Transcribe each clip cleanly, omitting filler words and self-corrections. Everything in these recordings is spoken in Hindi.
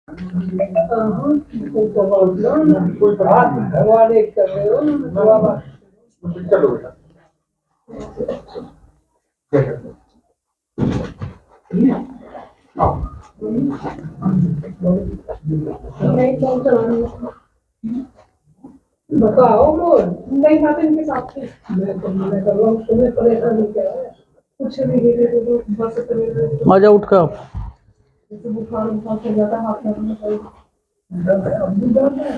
चलो बेटा। बताओ नहीं खाते इनके साथ से मैं कर रहा हूँ तुम्हें परेशान नहीं क्या है कुछ नहीं है तो बस मजा उठ का बुखार बुखार चल जाता है हाथ में दर्द है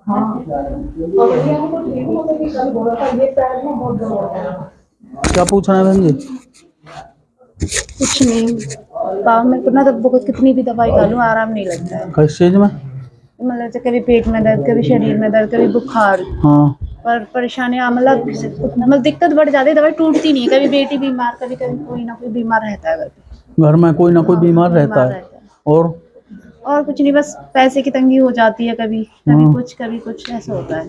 हाँ और ये हमको ठीक होता है कि कल बोला था ये पैर में बहुत दर्द होता है। क्या पूछना है बहन जी? कुछ नहीं पाँव में ना तो बहुत कितनी भी दवाई खा लूँ आराम नहीं लगता है। किस चीज में? मतलब जैसे कभी पेट में दर्द, कभी शरीर में दर्द, कभी बुखार। हाँ, पर परेशानियाँ मतलब दिक्कत बढ़ जाती है, दवाई टूटती नहीं है। कभी बेटी बीमार, कभी कभी कोई ना कोई बीमार रहता है घर पे। घर में कोई ना कोई बीमार रहता है। और कुछ नहीं, बस पैसे की तंगी हो जाती है, कभी कभी कुछ ऐसा होता है।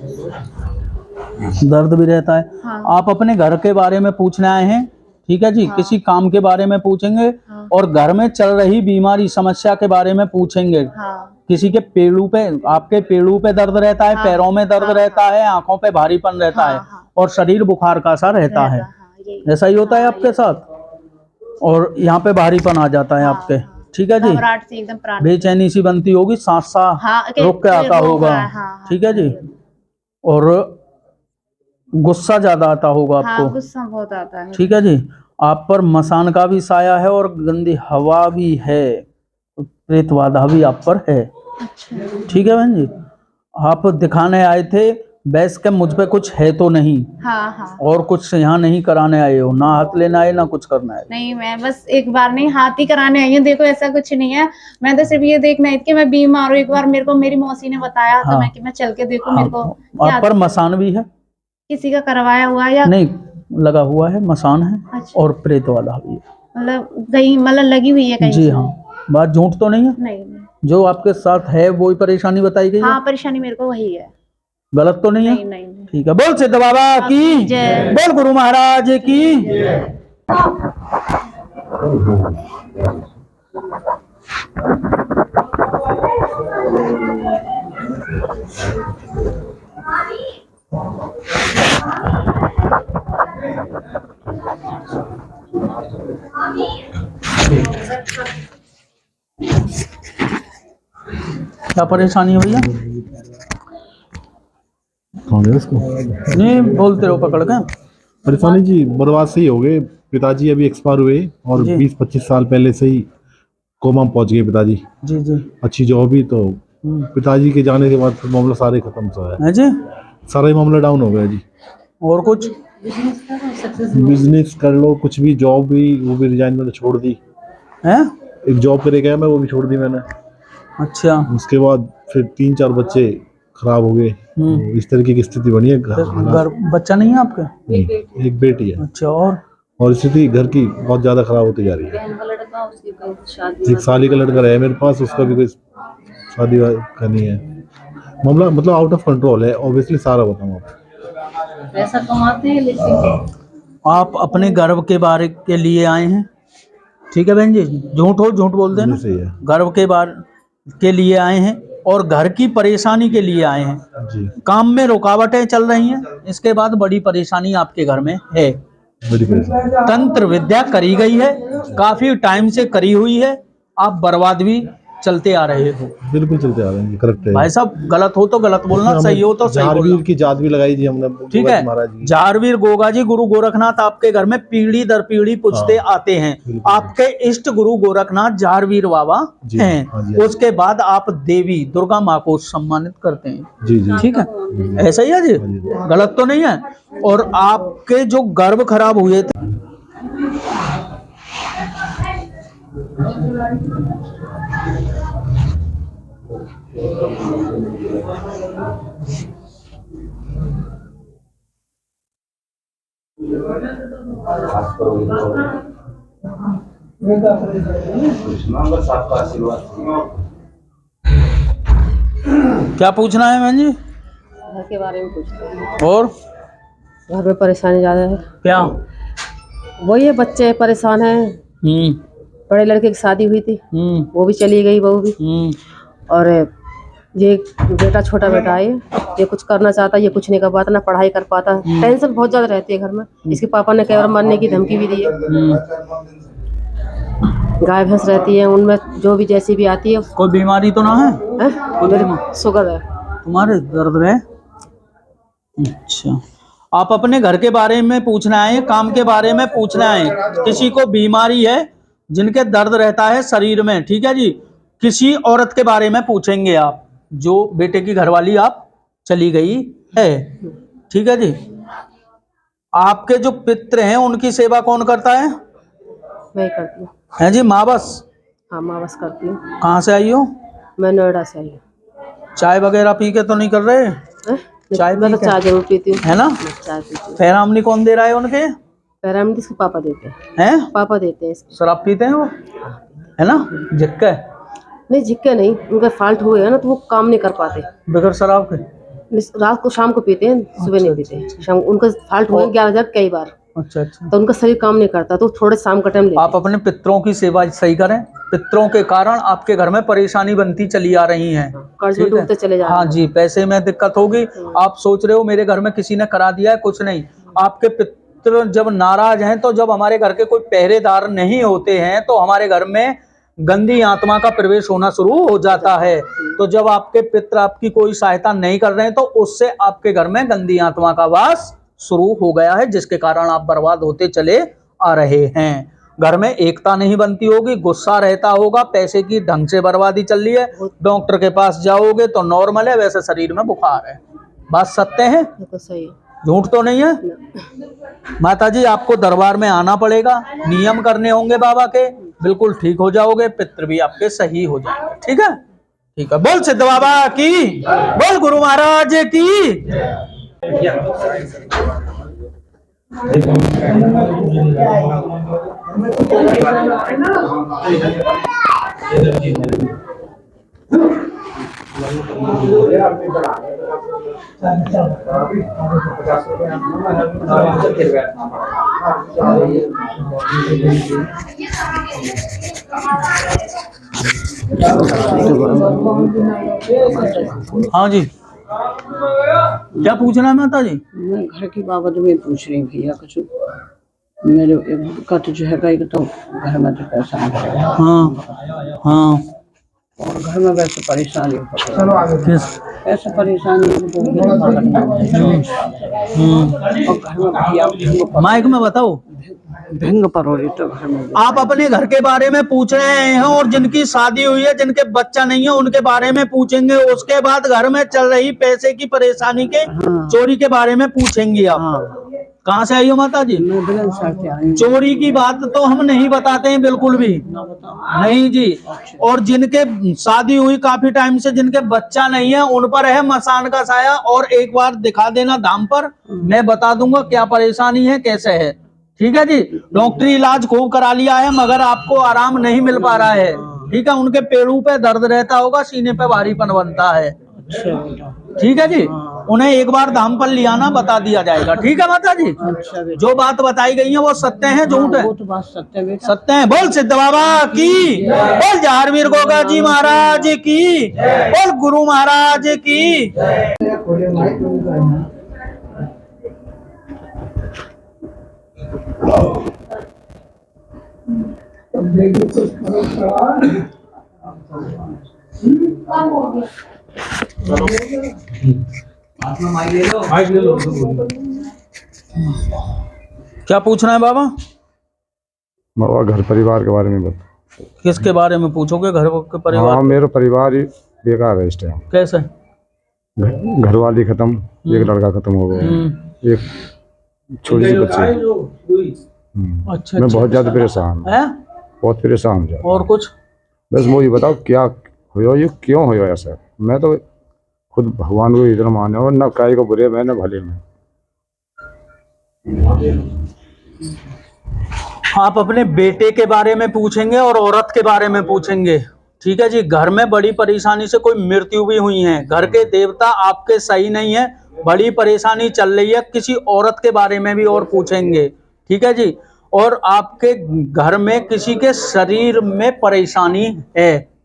दर्द भी रहता है। हाँ। आप अपने घर के बारे में पूछने आए हैं, ठीक है जी। हाँ। किसी काम के बारे में पूछेंगे। हाँ। और घर में चल रही बीमारी समस्या के बारे में पूछेंगे। हाँ। किसी के पेड़ों पे, आपके पेड़ों पे दर्द रहता है। हाँ। पैरों में दर्द रहता है, आंखों पे भारीपन रहता है। और शरीर बुखार का सा रहता है। ऐसा ही होता है आपके साथ। और यहाँ पे भारीपन आ जाता है आपके, ठीक है जी। घबराहट से एकदम प्राण बेचैनी सी बनती होगी, सांस रुक के आता होगा, ठीक है जी। और गुस्सा ज्यादा आता होगा आपको। गुस्सा बहुत आता है, ठीक है जी। आप पर मसान का भी साया है और गंदी हवा भी है, प्रेत बाधा भी आप पर है। अच्छा। ठीक है बहन जी। आप दिखाने आए थे, वैसे के मुझ पे कुछ है तो नहीं। हाँ। और कुछ यहाँ नहीं कराने आए हो, ना हाथ लेना आए ना कुछ करना है। नहीं, मैं बस एक बार नहीं हाथ ही कराने आई हूँ। देखो ऐसा कुछ नहीं है, मैं तो सिर्फ ये देखना है कि मैं बीमार हूँ। एक बार मेरे को मेरी मौसी ने बताया। हाँ। तो मैं चल के देखूं। हाँ। मेरे को आप पर मसान भी है? किसी का करवाया हुआ या नहीं, लगा हुआ है, मसान है। अच्छा। और प्रेत वाला भी है, मतलब लगी हुई है कहीं जी से? हाँ। बात झूठ तो नहीं है? नहीं। जो आपके साथ है वही परेशानी बताई गई है? हाँ, परेशानी मेरे को वही है। गलत तो नहीं है? नहीं। ठीक है। बोल सिद्ध बाबा की जय। बोल गुरु महाराज की। क्या परेशानी है भैया? नहीं बोलते रहो पकड़ के। परेशानी जी बर्बाद से ही हो गए। पिताजी अभी एक्सपायर हुए और 20-25 साल पहले से ही कोमा में पहुंच गए पिताजी। जी। अच्छी जॉब ही तो पिताजी के जाने के बाद फिर मामला सारे खत्म सा है जी। सारा ही मामला डाउन हो गया जी। और कुछ बिजनेस कर लो, कुछ भी, जॉब भी, वो भी रिजाइन मैंने छोड़ दी है। एक जॉब करे गया मैं, वो भी छोड़ दी मैंने। अच्छा। उसके बाद फिर 3-4 बच्चे खराब हो गए। तो इस तरीके की स्थिति बनी है। घर बच्चा नहीं है आपका? एक बेटी है। अच्छा। और स्थिति घर की बहुत ज्यादा खराब होती जा रही है। एक साल का लड़का रहा है मेरे पास, उसका भी कोई शादी करनी है। मामला मतलब आउट ऑफ कंट्रोल है ऑब्वियसली। सारा बताऊँ आप पैसा कमाते हैं लेकिन आप अपने गर्व के बारे के लिए आए हैं, ठीक है बहन जी। झूठ बोल देना। गर्व के बारे के लिए आए हैं और घर की परेशानी के लिए आए हैं जी। काम में रुकावटें चल रही हैं, इसके बाद बड़ी परेशानी आपके घर में है। बड़ी परेशानी। तंत्र विद्या करी गई है, काफी टाइम से करी हुई है। आप बर्बाद भी चलते आ रहे हो। बिल्कुल चलते आ रहे हैं, करेक्ट है भाई साहब। गलत हो तो गलत बोलना, सही हो तो सही बोलना। जारवीर की जात भी लगाई जी हमने, ठीक है। जारवीर गोगा जी गुरु गोरखनाथ आपके घर में पीढ़ी दर पीढ़ी पूछते आते हैं। आपके इष्ट गुरु गोरखनाथ जारवीर बाबा हैं। उसके बाद आप देवी दुर्गा माँ को सम्मानित करते हैं। जी। ठीक है, ऐसा ही है जी। गलत तो नहीं है। और आपके जो गर्भ खराब हुए थे, क्या पूछना है बहन जी? घर के बारे में पूछते हैं। और घर में परेशानी ज्यादा है। क्या? वही है, बच्चे परेशान हैं। बड़े लड़के की शादी हुई थी, वो भी चली गई, बहू भी। और ये बेटा, छोटा बेटा है, ये कुछ करना चाहता है, ये कुछ नहीं कर पाता, ना पढ़ाई कर पाता। टेंशन बहुत ज्यादा रहती है घर में। इसके पापा ने कई बार मरने की धमकी भी दी है। गाय भैंस रहती है, उनमें जो भी जैसी भी आती है। कोई बीमारी तो ना है? शुगर है। तुम्हारे दर्द है? अच्छा, आप अपने घर के बारे में पूछना है, काम के बारे में पूछना है। किसी को बीमारी है, जिनके दर्द रहता है शरीर में, ठीक है जी। किसी औरत के बारे में पूछेंगे आप, जो बेटे की घरवाली आप चली गई है, ठीक है जी। आपके जो पितृ हैं उनकी सेवा कौन करता है? मैं करती हूँ। है जी, माँ बस? हाँ, माँ बस करती हूँ। कहाँ से आई हो? मैं नोएडा से आई हूँ। चाय वगैरह पी के तो नहीं कर रहे? चाय मैं तो चाय जरूर पीती हूँ। है ना? चाय पीती हूँ। पैरामनी कौन दे रहा है उनके? पैरामिड इसके पापा देते हैं? पापा देते हैं। शराब पीते हैं वो, है ना? झिक्का नहीं, झिक्के नहीं, उनका फॉल्ट हुए है ना, तो वो काम नहीं कर पाते बगैर शराब के। रात को शाम को पीते हैं, सुबह नहीं पीते। शाम उनका फॉल्ट हुए 11,000 कई बार। अच्छा अच्छा। तो उनका शरीर काम नहीं करता, तो थोड़े शाम का टाइम आप अपने पितरों की सेवा सही करें। पितरों के कारण आपके घर में परेशानी बनती चली आ रही है, कर्ज में डूबते चले जा रहे हैं। हाँ जी, पैसे में दिक्कत होगी। आप सोच रहे हो मेरे घर में किसी ने करा दिया है, कुछ नहीं। आपके पितर जब नाराज हैं, तो जब हमारे घर के कोई पहरेदार नहीं होते हैं, तो हमारे घर में गंदी आत्मा का प्रवेश होना शुरू हो जाता है। तो जब आपके पितर आपकी कोई सहायता नहीं कर रहे हैं, तो उससे आपके घर में गंदी आत्मा का वास शुरू हो गया है, जिसके कारण आप बर्बाद होते चले आ रहे हैं। घर में एकता नहीं बनती होगी, गुस्सा रहता होगा, पैसे की ढंग से बर्बादी चल रही है। डॉक्टर के पास जाओगे तो नॉर्मल है, वैसे शरीर में बुखार है। बात सत्य है, तो सही है, झूठ तो नहीं है। माता जी, आपको दरबार में आना पड़ेगा, नियम करने होंगे बाबा के, बिल्कुल ठीक हो जाओगे, पितृ भी आपके सही हो जाएंगे। ठीक है, ठीक है। बोल सिद्ध बाबा की, बोल गुरु महाराज की। हाँ जी, क्या पूछना है माता जी? मैं घर के बाबत में पूछ रही भैया कुछ। मेरे कट जो है कहीं तो घर में तो पैसा नहीं है। हाँ हाँ, और घर में वैसे परेशानी ऐसा परेशानी और घर में भैया माइक में बताओ। भिंग पर हो रही तो घर में। आप अपने घर के बारे में पूछ रहे हैं, और जिनकी शादी हुई है, जिनके बच्चा नहीं है, उनके बारे में पूछेंगे। उसके बाद घर में चल रही पैसे की परेशानी के चोरी के बारे में पूछेंगे आप। कहाँ से आई हो माता जी? चोरी की बात तो हम नहीं बताते हैं, बिल्कुल भी नहीं जी। और जिनके शादी हुई काफी टाइम से, जिनके बच्चा नहीं है, उन पर है मसान का साया। और एक बार दिखा देना धाम पर, मैं बता दूंगा क्या परेशानी है, कैसे है। ठीक है जी। डॉक्टरी इलाज खूब करा लिया है, मगर आपको आराम नहीं मिल पा रहा है। ठीक है, उनके पेड़ों पे दर्द रहता होगा, सीने पे भारीपन बनता है। ठीक है जी, उन्हें एक बार धाम पर लियाना, बता दिया जाएगा। ठीक है माता जी, जो बात बताई गई है वो सत्य है, झूठ है? वो तो बात सत्य है, सत्य है। बोल सिद्ध बाबा की, बोल जहारवीर गोगा जी महाराज की, बोल गुरु महाराज की। क्या पूछना है बाबा? बाबा घर परिवार के बारे में बता। किसके बारे में पूछोगे? घर के परिवार? हाँ, मेरा परिवार ही बेकार है इस टाइम। कैसे? घरवाली खत्म, एक लड़का खत्म हो गया, एक छोटी सी बच्ची। अच्छा, मैं बहुत ज्यादा परेशान हूँ, बहुत परेशान हूँ। और कुछ? बस मुझे बताओ क्या हो, ये क्यों हो ऐसा? मैं तो खुद भगवान को इधर माने और न काय को बुरे में न भले में। आप अपने बेटे के बारे में पूछेंगे और औरत के बारे में पूछेंगे। ठीक है जी। घर में बड़ी परेशानी से कोई मृत्यु भी हुई है, घर के देवता आपके सही नहीं है, बड़ी परेशानी चल रही है। किसी औरत के बारे में भी और पूछेंगे। ठीक है जी। और आपके घर में किसी के शरीर में परेशानी है।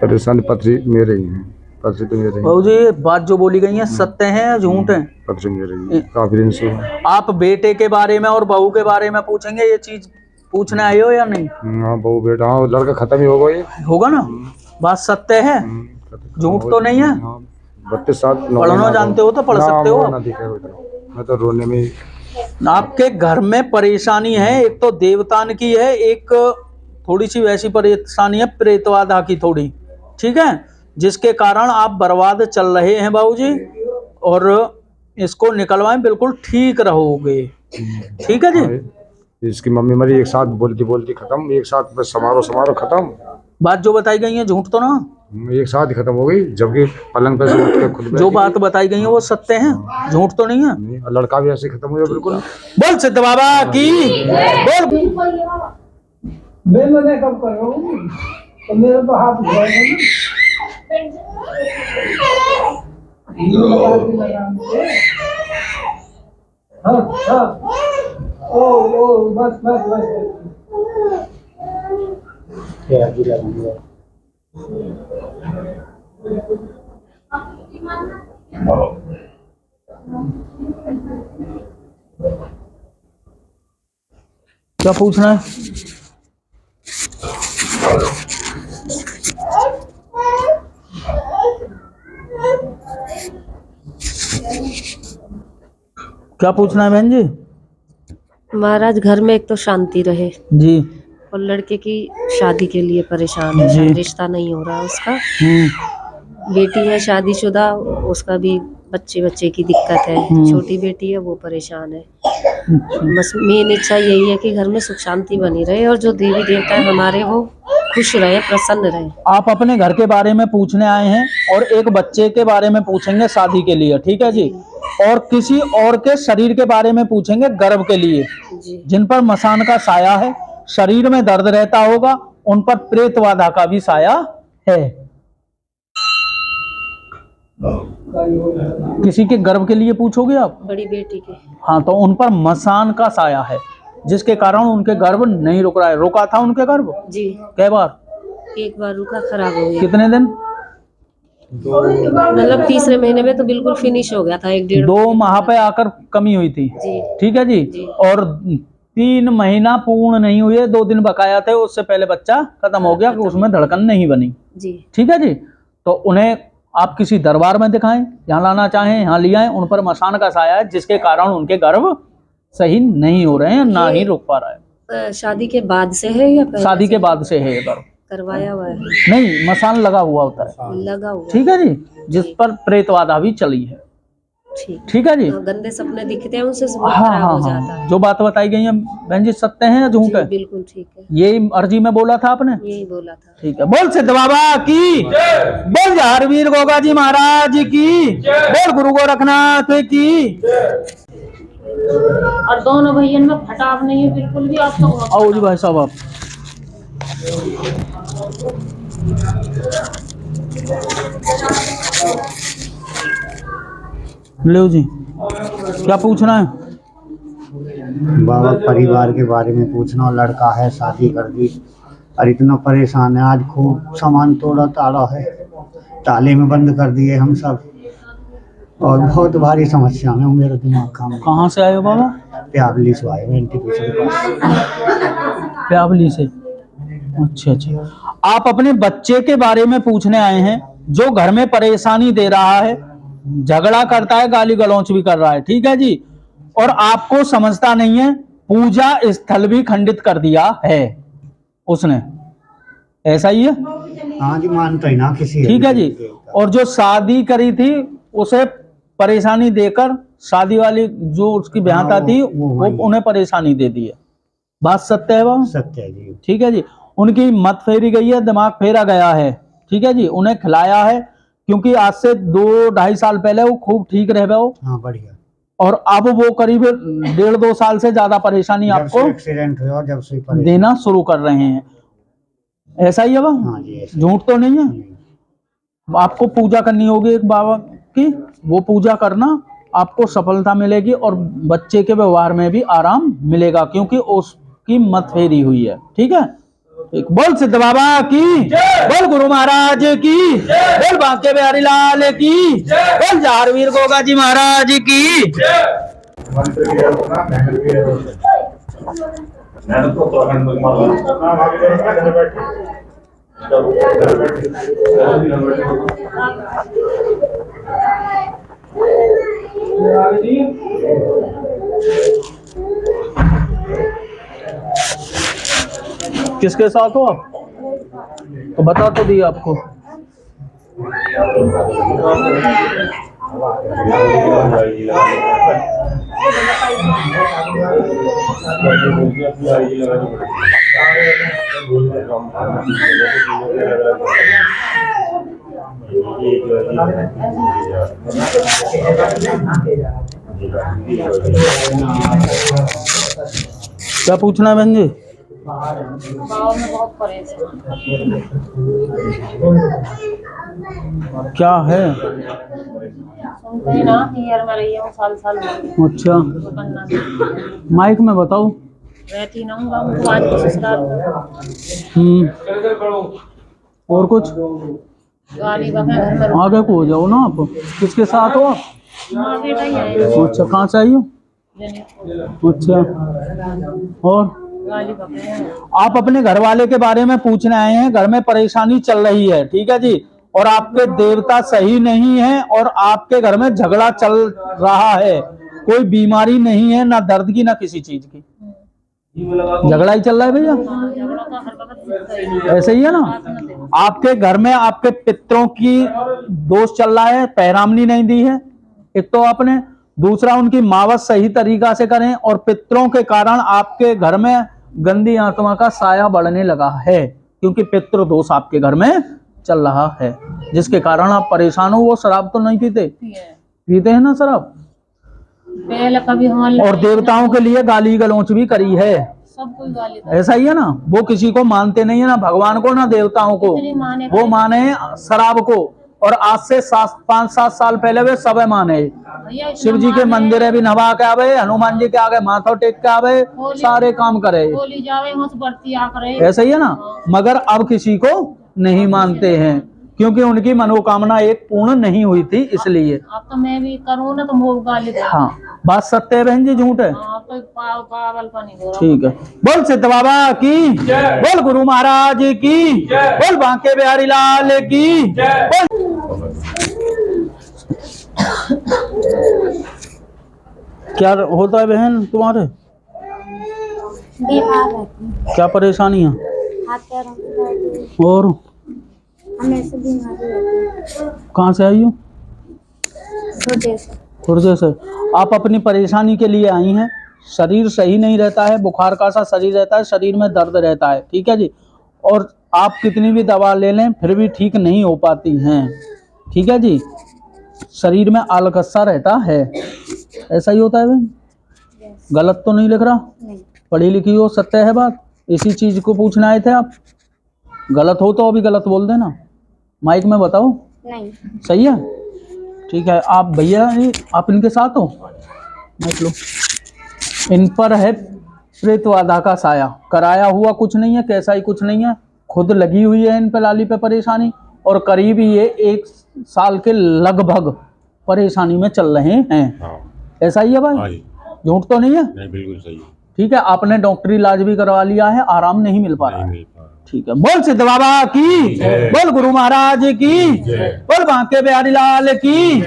परेशानी पथरी मेरे ही है, पथरी तो मेरे ही बाबू जी ये बात जो बोली गई है सत्य है या झूठ है? पथरी मेरे ही काफी दिन से। आप बेटे के बारे में और बहू के बारे में पूछेंगे, ये चीज पूछने आए हो या नहीं? हाँ बहू बेटा, हाँ लड़का खत्म ही होगा ये। होगा ना, बात सत्य है, झूठ तो नहीं है। 32 साल पढ़ना जानते हो तो पढ़ सकते हो। मैं तो रोने में ही। आपके घर में परेशानी है, एक तो देवतान की है, एक थोड़ी सी वैसी परेशानी है प्रेतवादा की थोड़ी, ठीक है, जिसके कारण आप बर्बाद चल रहे हैं बाबूजी, और इसको निकलवाएं, बिल्कुल ठीक रहोगे, ठीक है जी। इसकी मम्मी मरी एक साथ बोलती बोलती खत्म, एक साथ बस समारोह खत्म। बात जो बताई गई है झूठ तो ना? एक साथ ही खत्म हो गई, जबकि पलंग पे से उठ के खुद जो बात बताई गई है वो सत्य है, झूठ तो नहीं है। नहीं, और लड़का भी ऐसे खत्म हो गया बिल्कुल। बोल सिद्ध बाबा की बोल। मैंने कब करो तो मेरे तो हाथ ओ बस बस बस क्या पूछना है? क्या पूछना है बहन जी? महाराज घर में एक तो शांति रहे जी और लड़के की शादी के लिए परेशान है, जी। शायद रिश्ता नहीं हो रहा उसका। बेटी है शादीशुदा, उसका भी बच्चे की दिक्कत है, छोटी बेटी है वो परेशान है। बस मेन इच्छा यही है कि घर में सुख शांति बनी रहे और जो देवी देवता है हमारे वो खुश रहे, प्रसन्न रहे। आप अपने घर के बारे में पूछने आए हैं और एक बच्चे के बारे में पूछेंगे शादी के लिए, ठीक है जी, और किसी और के शरीर के बारे में पूछेंगे गर्भ के लिए, जी जिन पर मसान का साया है, शरीर में दर्द रहता होगा, उन पर प्रेतवादा का भी साया है। किसी के गर्भ के लिए पूछोगे आप? बड़ी बेटी के। हाँ, तो उन पर मसान का साया है, जिसके कारण उनके गर्भ नहीं रुक रहा है। रुका था उनके गर्भ जी कई बार? एक बार रुका, खराब हो गया। कितने दिन? मतलब तीसरे महीने में तो बिल्कुल फिनिश हो गया था, 1-1.5 2 माह पे आकर कमी हुई थी, जी ठीक है जी। और 3 महीना पूर्ण नहीं हुए, 2 दिन बकाया थे, उससे पहले बच्चा खत्म हो गया, उसमें धड़कन नहीं बनी, जी ठीक है जी। तो उन्हें आप किसी दरबार में दिखाएं, यहाँ लाना चाहें यहाँ ले आएं, उन पर मसान का साया है, जिसके कारण उनके गर्भ सही नहीं हो रहे हैं, ना ही रुक पा रहा है। शादी के बाद से है या पहले? शादी के बाद से है ये गर्भ, करवाया हुआ है? नहीं, मसान लगा हुआ होता है, लगा हुआ। ठीक है जी, जिस पर प्रेतवादा भी चली है, ठीक है जी। गंदे सपने दिखते हैं उनसे, सब हाँ खराब हाँ हो जाता हाँ, है। जो बात बताई गई है बहन जी सत्य है या झूठ जी, है? बिल्कुल ठीक है, यही अर्जी में बोला था आपने? यही बोला था। ठीक है, बोल सिद्ध बाबा की, बोल हरवीर गोगा जी महाराज की, बोल गुरु गोरखनाथ की। और दोनों भैया में फटाव नहीं है बिल्कुल भी। आप तो आओ जी भाई साहब, आप लो जी, क्या पूछना है? बाबा परिवार के बारे में पूछना, लड़का है शादी कर दी और इतना परेशान है, आज खूब सामान तोड़ा ताड़ा है, ताले में बंद कर दिए हम सब, और बहुत भारी समस्या में मेरा दिमाग काम। कहाँ से आए हो बाबा? प्यावली से आए हैं, इंटीग्रेशन के पास। प्यावली से, अच्छा अच्छा। आप अपने बच्चे के बारे में पूछने आए हैं, जो घर में परेशानी दे रहा है, झगड़ा करता है, गाली गलौच भी कर रहा है, ठीक है जी, और आपको समझता नहीं है, पूजा स्थल भी खंडित कर दिया है उसने, ऐसा ही है? हाँ जी, मानता ही ना किसी, ठीक है जी। और जो शादी करी थी उसे परेशानी देकर, शादी वाली जो उसकी ब्याहता थी वो उन्हें परेशानी दे दी है, बात सत्य है बाबा? सत्य है जी। ठीक है जी। उनकी मत फेरी गई है, दिमाग फेरा गया है, ठीक है जी, उन्हें खिलाया है, क्योंकि आज से 2-2.5 साल पहले वो खूब ठीक रह गए, हाँ बढ़िया, और अब वो करीब 1.5-2 साल से ज्यादा परेशानी आपको एक्सीडेंट हुआ जब से देना शुरू कर रहे हैं, ऐसा ही है बाबा? हाँ जी, झूठ तो नहीं है? आपको पूजा करनी होगी एक बाबा की, वो पूजा करना, आपको सफलता मिलेगी और बच्चे के व्यवहार में भी आराम मिलेगा, क्योंकि उसकी मत फेरी हुई है, ठीक है? एक बोल सिद्ध बाबा की, बोल गुरु महाराज की, बोल बांके बिहारी लाल की, बोल जारवीर गोगा जी महाराज की। किसके साथ हो आप? तो बता तो दिया आपको। क्या पूछना है बहन जी? क्या है? अच्छा, माइक में बताओ। रहती ना हूँ गाँव के ससुराल में। और कुछ गाली बका घर में आगे को हो जाओ ना आप। किसके साथ हो आप? माँ बेटा ही है। अच्छा, कहाँ से आई हो? अच्छा, और गाली बका है। आप अपने घर वाले के बारे में पूछने आए हैं। घर में परेशानी चल रही है, ठीक है जी, और आपके देवता सही नहीं है और आपके घर में झगड़ा चल रहा है। कोई बीमारी नहीं है, ना दर्द की ना किसी चीज की, झगड़ा ही चल रहा है भैया। ऐसे ही है ना। आपके घर में आपके पितरों की दोष चल रहा है, पैरामनी नहीं दी है एक तो आपने, दूसरा उनकी मावत सही तरीका से करें, और पितरों के कारण आपके घर में गंदी आत्मा का साया बढ़ने लगा है, क्योंकि पितृ दोष आपके घर में चल रहा है, जिसके कारण आप परेशान हो। वो शराब तो नहीं पीते? पीते हैं ना शराब। कभी और देवताओं के लिए गाली गलौच भी करी है, सब कोई गाली। ऐसा ही है ना। वो किसी को मानते नहीं है, ना भगवान को ना देवताओं को। वो माने शराब को, और आज से 5-7 साल पहले वे सब माने। शिव जी के मंदिर है भी नवा के आवे, हनुमान जी के आगे माथा टेक के आवे, सारे काम करे, ऐसा ही है ना। मगर अब किसी को नहीं मानते हैं, क्योंकि उनकी मनोकामना एक पूर्ण नहीं हुई थी, इसलिए। अब तो मैं भी करूँ ना तो मुँह गाली दे। हाँ, बात सत्य है बहन जी, झूठ है? तो पागलपन ही हो रहा। ठीक है। बोल सिद्ध बाबा की, बोल गुरु महाराज की, बोल बांके बिहारी लाल की, क्या होता है बहन तुम्हारे? बीमार रहती क्या परेशानियाँ? हाथ पैरों की और हमेशा बीमारी रहती है। कहाँ से आई हो? खुर्जे से। आप अपनी परेशानी के लिए आई हैं। शरीर सही नहीं रहता है, बुखार का सा शरीर रहता है, शरीर में दर्द रहता है, ठीक है जी, और आप कितनी भी दवा ले लें फिर भी ठीक नहीं हो पाती हैं, ठीक है जी। शरीर में आलकस सा रहता है, ऐसा ही होता है बहन? गलत तो नहीं लिख रहा? नहीं। पढ़ी लिखी हो, सत्य है बात। इसी चीज को पूछने आए थे आप? गलत हो तो अभी गलत बोल देना, माइक में बताओ। नहीं। सही है, ठीक है। आप भैया आप इनके साथ हो? देख लो, इन पर है प्रेतवादा का साया, कराया हुआ कुछ नहीं है, कैसा ही कुछ नहीं है, खुद लगी हुई है इन पे लाली पे परेशानी, और करीब ये 1 साल के लगभग परेशानी में चल रहे हैं। ऐसा ही है भाई? झूठ तो नहीं है? नहीं, बिल्कुल सही। ठीक है, आपने डॉक्टरी इलाज भी करवा लिया है, आराम नहीं मिल पा रहा है, ठीक है। बोल सिद्ध बाबा की, बोल गुरु महाराज की, बोल बांके बिहारी लाल की।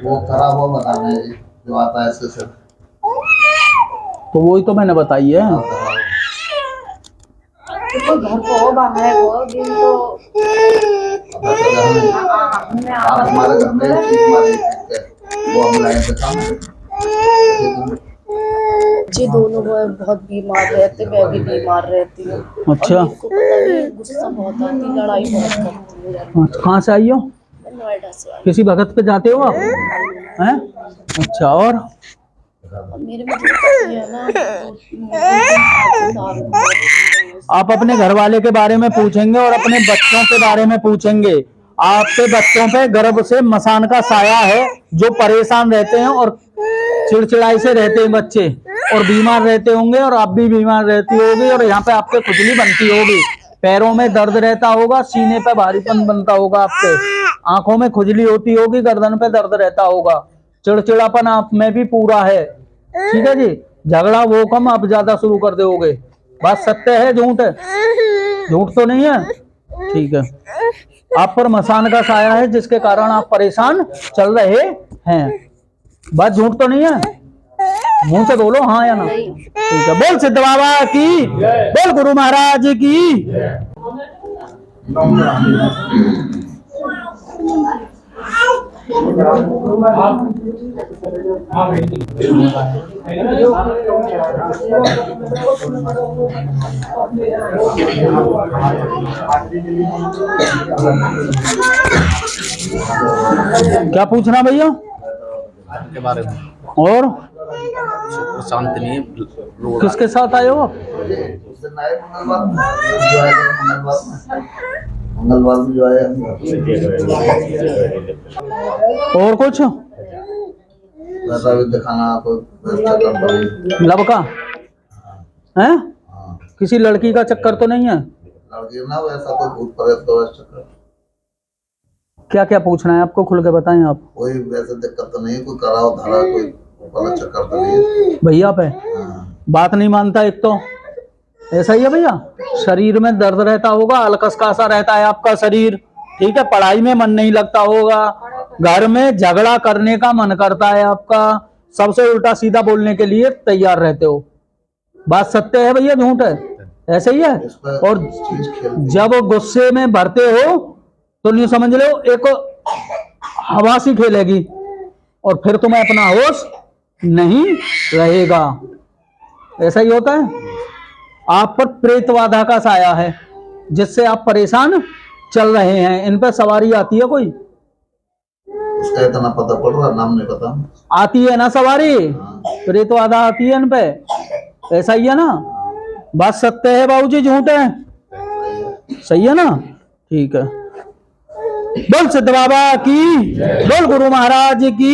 वो खराब हो बताना है जो आता है ऐसे। तो वही तो मैंने बताई है। तो घर को हो, बाहर हो, दिन तो आप हमारे घर में वो हम लाए थे सामने। जी दोनों बहुत बीमार रहते, मैं भी बीमार रहती हूँ। अच्छा, पता नहीं, गुस्सा बहुत आती, लड़ाई बहुत करती हूँ। कहाँ से आई हो? नोएडा से आई। किसी भगत पे जाते हो आप हैं? अच्छा, और मेरे में दिक्कत ये है ना, आप अपने घर वाले के बारे में पूछेंगे और अपने बच्चों के बारे में पूछेंगे। आपके बच्चों पे गर्भ से मसान का साया है, जो परेशान रहते हैं और चिड़चिड़ाई से रहते हैं बच्चे, और बीमार रहते होंगे और आप भी बीमार रहती होगी और यहाँ पे आपके खुजली बनती होगी, पैरों में दर्द रहता होगा, सीने पे भारीपन बनता होगा, आपके आंखों में खुजली होती होगी, गर्दन पे दर्द रहता होगा, चिड़चिड़ापन आप में भी पूरा है। ठीक है जी, झगड़ा वो कम आप ज्यादा शुरू कर दोगे। बात सत्य है झूठ है? झूठ तो नहीं है? ठीक है। आप पर मसान का साया है जिसके कारण आप परेशान चल रहे हैं। बात झूठ तो नहीं है? मुंह से बोलो हाँ या ना। ठीक है। बोल सिद्ध बाबा की, बोल गुरु महाराज की। क्या पूछना भैया के बारे में? और शांति नहीं, किसके साथ आए हो आप? उस दिन आए मंगलवार में जो आए। और कुछ वैसा भी दिखाना कोई लब का है? किसी लड़की का चक्कर तो नहीं है? लड़की ना वैसा कोई भूत प्रेत तो वैसा चक्कर। क्या क्या पूछना है आपको, खुल के बताएं आप। कोई वैसे दिक्कत तो नहीं, कोई कराओ धारा कोई गलत चक्कर तो नहीं भैया पे बात नहीं मानता एक तो, ऐसा ही है भैया। शरीर में दर्द रहता होगा, अलकसका सा रहता है आपका शरीर, ठीक है। पढ़ाई में मन नहीं लगता होगा, घर में झगड़ा करने का मन करता है आपका, सबसे उल्टा सीधा बोलने के लिए तैयार रहते हो। बात सत्य है भैया झूठ है? ऐसे ही है। और जब गुस्से में भरते हो तो नहीं समझ लो एक हवा सी खेलेगी और फिर तुम्हें अपना होश नहीं रहेगा। ऐसा ही होता है। आप पर प्रेतवादा का साया है जिससे आप परेशान चल रहे हैं। इन पर सवारी आती है कोई? उसका इतना पता पड़ रहा, नाम नहीं पता। आती है ना सवारी, प्रेतवादा आती है इन पे। ऐसा ही है ना? बात सत्य है बाबूजी झूठ है? सही है ना? ठीक है। बोल सिद्ध बाबा की, बोल गुरु महाराज की।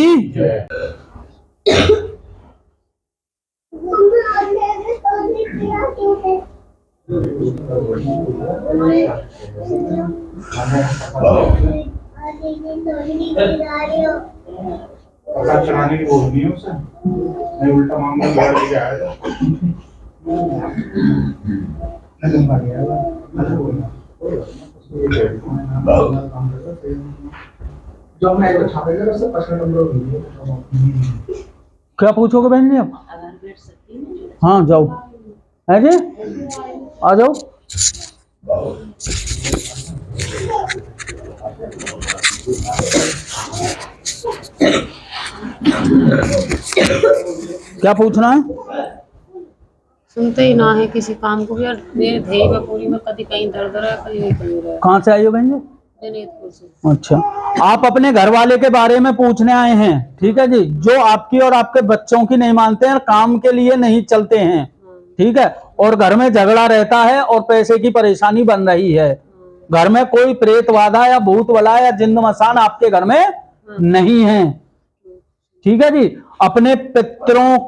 चलाने की बोल नहीं है उसे, मैं उल्टा मामला गाड़ी लेके आया था। जो मैं एक छापेगा उससे 5 नंबर क्या पूछोगे बहन जी आप? हाँ जाओ, है जी, आ जाओ। क्या पूछना है? सुनते ही ना है किसी काम को भी, और मेरे धेय में पूरी में कभी कहीं दर्द रहा कहीं कहीं रहा। कहाँ से आई हो बहन जी? जनेतपुर से। अच्छा, आप अपने घर वाले के बारे में पूछने आए हैं, ठीक है जी, जो आपकी और आपके बच्चों की नहीं मानते हैं, काम के लिए नहीं चलते हैं, ठीक है, और घर में झगड़ा रहता है और पैसे की परेशानी बन रही है। घर में कोई प्रेतवादा या भूत वाला या जिन्न मसान आपके घर में नहीं है, ठीक है जी। अपने पितरों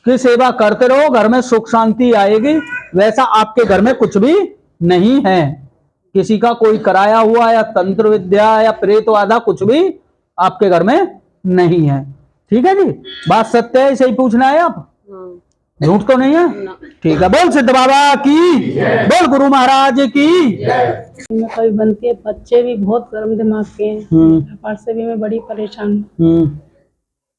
की सेवा करते रहो, घर में सुख शांति आएगी। वैसा आपके घर में कुछ भी नहीं है, किसी का कोई कराया हुआ या तंत्र विद्या या प्रेतवादा कुछ भी आपके घर में नहीं है, ठीक है जी। बात सत्य है, सही पूछना है आप, झूठ तो नहीं है? ठीक है। बोल सिद्ध बाबा की, बोल गुरु महाराज की। कभी बनती है, बच्चे भी बहुत गर्म दिमाग के हैं, व्यापार से भी मैं बड़ी परेशान हूँ।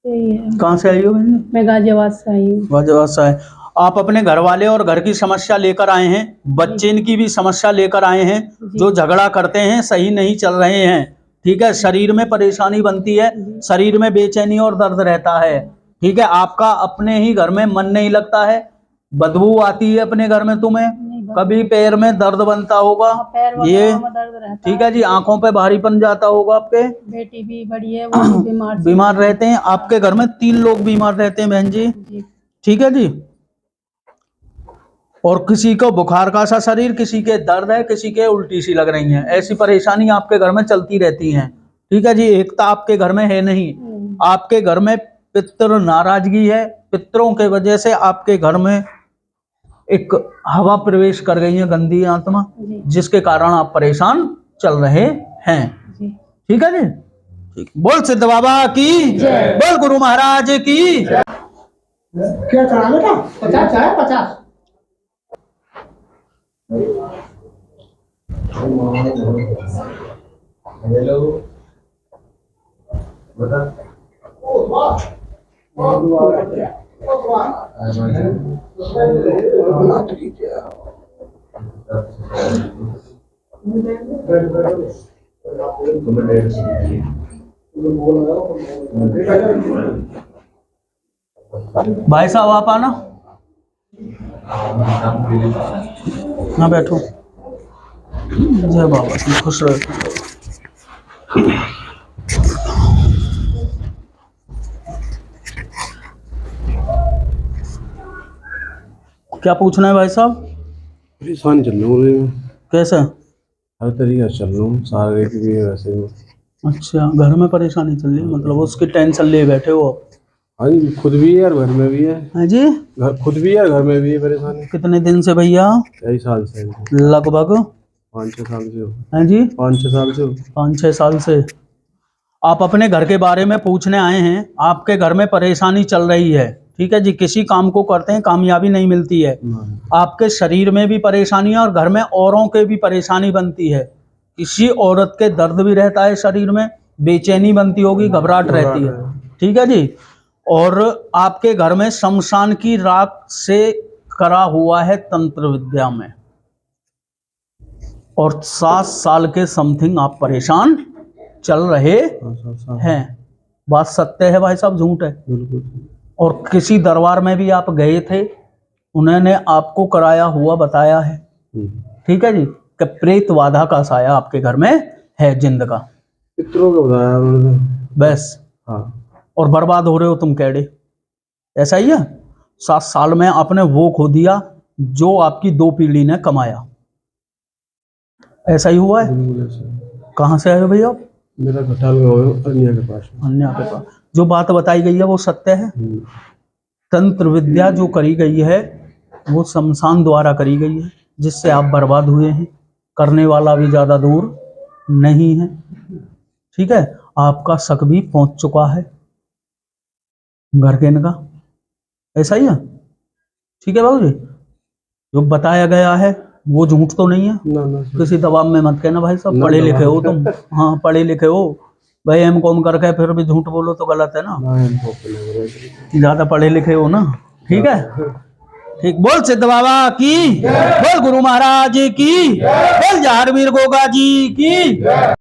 यही है। कहाँ से आई हो? मैं गाजियाबाद से आई हूँ। गाजियाबाद से आए आप? अपने घर वाले और घर की समस्या लेकर आए हैं, बच्चे की भी समस्या लेकर आए हैं, जो झगड़ा करते हैं, सही नहीं चल रहे हैं, ठीक है। शरीर में परेशानी बनती है, शरीर में बेचैनी और दर्द रहता है, ठीक है। आपका अपने ही घर में मन नहीं लगता है, बदबू आती है अपने घर में, तुम्हें कभी पैर में दर्द बनता होगा, ये ठीक है जी। आंखों पे भारीपन जाता होगा, आपके बेटी भी बड़ी है, वो बीमार रहते हैं। आपके घर में 3 लोग बीमार रहते हैं बहन जी, ठीक है जी। और किसी को बुखार का सा शरीर, किसी के दर्द है, किसी के उल्टी सी लग रही है, ऐसी परेशानी आपके घर में चलती रहती है, ठीक है जी। एकता आपके घर में है नहीं, आपके घर में पितृ नाराजगी है, पितरों के वजह से आपके घर में एक हवा प्रवेश कर गई है, गंदी आत्मा, जिसके कारण आप परेशान चल रहे हैं। ठीक है जी, ठीक। बोल सिद्ध बाबा की, बोल गुरु महाराज की। क्या चढ़ा लेगा? 50 चाहे 50। भाई साहब आप आना, हाँ बैठो। जय बाबा तुम खुश रहो। क्या पूछना है भाई साहब? परेशान चल रहा हूँ, कैसे? हर तरीके से चल रहा हूँ, सारे की भी वैसे ही। अच्छा, घर में परेशानी चल रही, मतलब उसकी टेंशन ले बैठे हो? हाँ जी, खुद भी है और घर में भी है। हाँ जी, घर खुद भी है, घर में भी है परेशानी। कितने दिन से भैया? कई साल से। लगभग 5-6 साल से हो। हाँ जी, 5-6 साल से हो। 5-6 साल से। आप अपने घर के बारे में पूछने आए हैं। आपके घर में परेशानी चल रही है, ठीक है जी। किसी काम को करते हैं, कामयाबी नहीं मिलती है। आपके शरीर में भी परेशानी है और घर में औरों के भी परेशानी बनती है। किसी औरत के दर्द भी रहता है शरीर में, बेचैनी बनती होगी, घबराहट रहती है, ठीक है जी। और आपके घर में शमशान की राख से करा हुआ है तंत्र विद्या में, और 7 साल के समथिंग आप परेशान चल रहे हैं। बात सत्य है भाई साहब, झूठ है? बिल्कुल। और किसी दरबार में भी आप गए थे, उन्होंने आपको कराया हुआ बताया है, ठीक है जी, कि प्रेत बाधा का साया आपके घर में है, जिंद का। पितरों को बताया उन्होंने बस। हाँ। और बर्बाद हो रहे हो तुम कैडे, ऐसा ही है। 7 साल में आपने वो खो दिया जो आपकी 2 पीढ़ी ने कमाया, ऐसा ही हुआ है। कहाँ से आए हो भैया आप? मेरा घटाल गाँव है, अन्या के पास। अन्या के पास। जो बात बताई गई है वो सत्य है। तंत्र विद्या जो करी गई है वो शमशान द्वारा करी गई है, जिससे आप बर्बाद हुए हैं। करने वाला भी ज्यादा दूर नहीं है, ठीक है। आपका शक भी पहुंच चुका है घर के इनका, ऐसा ही है, ठीक है बाबू जी। जो बताया गया है वो झूठ तो नहीं है? ना। किसी दबाव में मत कहना भाई साहब, पढ़े लिखे हो तुम। हाँ पढ़े लिखे हो भाई, M.Com करके फिर भी झूठ बोलो तो गलत है ना। ज्यादा पढ़े लिखे हो ना, ठीक है, ठीक। बोल सिद्ध बाबा की, बोल गुरु महाराज की, बोल जहारवीर गोगा जी की।